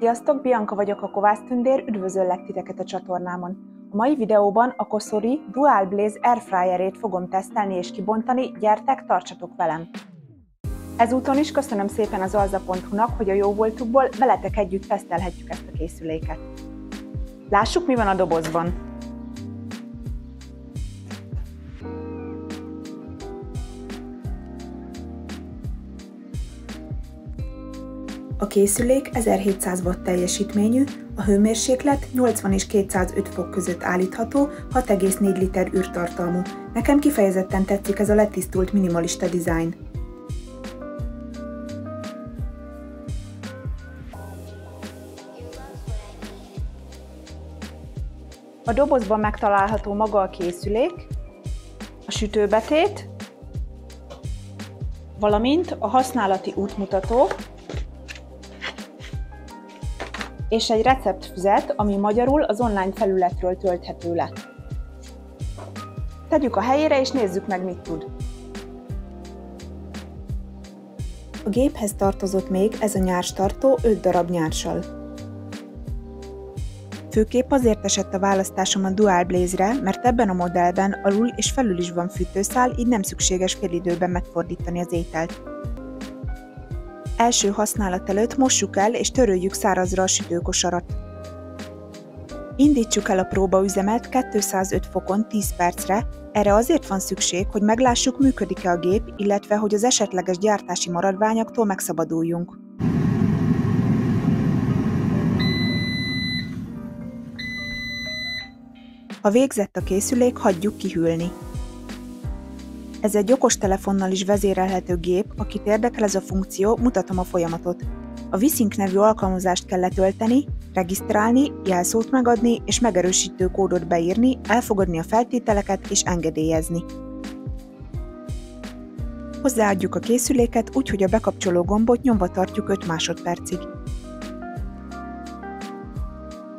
Sziasztok, Bianca vagyok, a Kovász Tündér, üdvözöllek titeket a csatornámon. A mai videóban a Cosori Dual Blaze Airfryerét fogom tesztelni és kibontani, gyertek, tartsatok velem! Ezúton is köszönöm szépen az alza.hu-nak, hogy a jóvoltukból veletek együtt tesztelhetjük ezt a készüléket. Lássuk, mi van a dobozban! A készülék 1700 watt teljesítményű, a hőmérséklet 80 és 205 fok között állítható, 6,4 liter űrtartalmú. Nekem kifejezetten tetszik ez a letisztult minimalista dizájn. A dobozban megtalálható maga a készülék, a sütőbetét, valamint a használati útmutató, és egy receptfüzet, ami magyarul az online felületről tölthető le. Tegyük a helyére és nézzük meg, mit tud. A géphez tartozott még ez a nyárstartó 5 darab nyárssal. Főképp azért esett a választásom a Dual Blaze-re, mert ebben a modellben alul és felül is van fűtőszál, így nem szükséges félidőben megfordítani az ételt. Első használat előtt mossuk el és töröljük szárazra a sütőkosarat. Indítsuk el a próbaüzemet 205 fokon 10 percre, erre azért van szükség, hogy meglássuk, működik-e a gép, illetve hogy az esetleges gyártási maradványoktól megszabaduljunk. Ha végzett a készülék, hagyjuk kihűlni. Ez egy okostelefonnal is vezérelhető gép, akit érdekel ez a funkció, mutatom a folyamatot. A VSync nevű alkalmazást kell letölteni, regisztrálni, jelszót megadni és megerősítő kódot beírni, elfogadni a feltételeket és engedélyezni. Hozzáadjuk a készüléket úgy, hogy a bekapcsoló gombot nyomva tartjuk 5 másodpercig.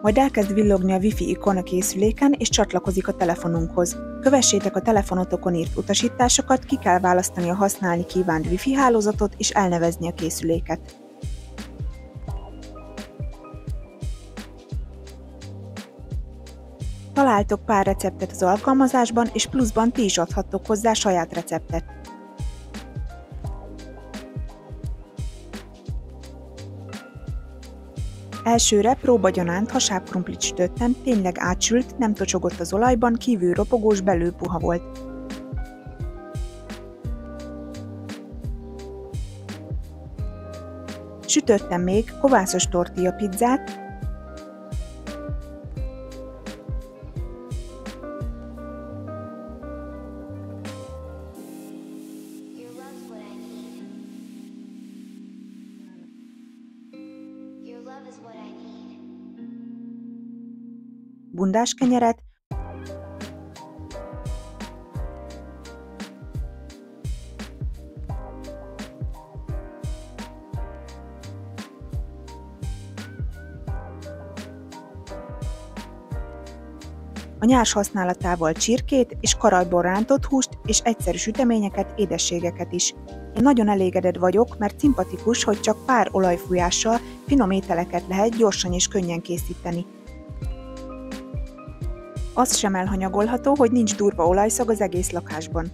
Majd elkezd villogni a Wi-Fi ikon a készüléken és csatlakozik a telefonunkhoz. Kövessétek a telefonotokon írt utasításokat, ki kell választani a használni kívánt Wi-Fi hálózatot és elnevezni a készüléket. Találtok pár receptet az alkalmazásban, és pluszban ti is adhattok hozzá saját receptet. Elsőre próbagyanánt hasábkrumplit sütöttem, tényleg átsült, nem tocsogott az olajban, kívül ropogós, belül puha volt. Sütöttem még kovászos tortilla pizzát, bundáskenyeret, a nyárs használatával csirkét és karajból rántott húst és egyszerű süteményeket, édességeket is. Én nagyon elégedett vagyok, mert szimpatikus, hogy csak pár olajfújással finom ételeket lehet gyorsan és könnyen készíteni. Az sem elhanyagolható, hogy nincs durva olajszag az egész lakásban.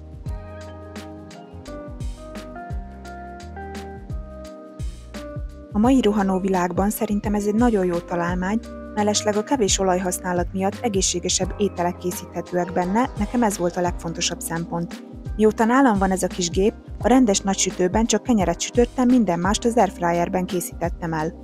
A mai rohanó világban szerintem ez egy nagyon jó találmány, mellesleg a kevés olajhasználat miatt egészségesebb ételek készíthetőek benne, nekem ez volt a legfontosabb szempont. Mióta nálam van ez a kis gép, a rendes nagysütőben csak kenyeret sütöttem, minden mást az airfryerben készítettem el.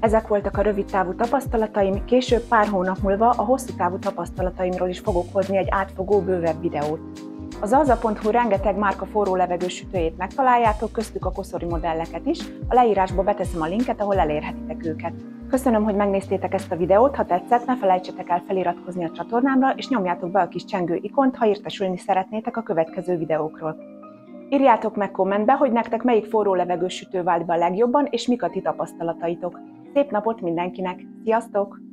Ezek voltak a rövid távú tapasztalataim, később pár hónap múlva a hosszú távú tapasztalataimról is fogok hozni egy átfogó, bővebb videót. Az alza.hu rengeteg márka forró levegős sütőjét megtaláljátok, köztük a Cosori modelleket is, a leírásba beteszem a linket, ahol elérhetitek őket. Köszönöm, hogy megnéztétek ezt a videót, ha tetszett, ne felejtsetek el feliratkozni a csatornámra, és nyomjátok be a kis csengő ikont, ha értesülni szeretnétek a következő videókról. Írjátok meg kommentbe, hogy nektek melyik forró levegős sütő vált be a legjobban, és mik a ti tapasztalataitok. Szép napot mindenkinek! Sziasztok!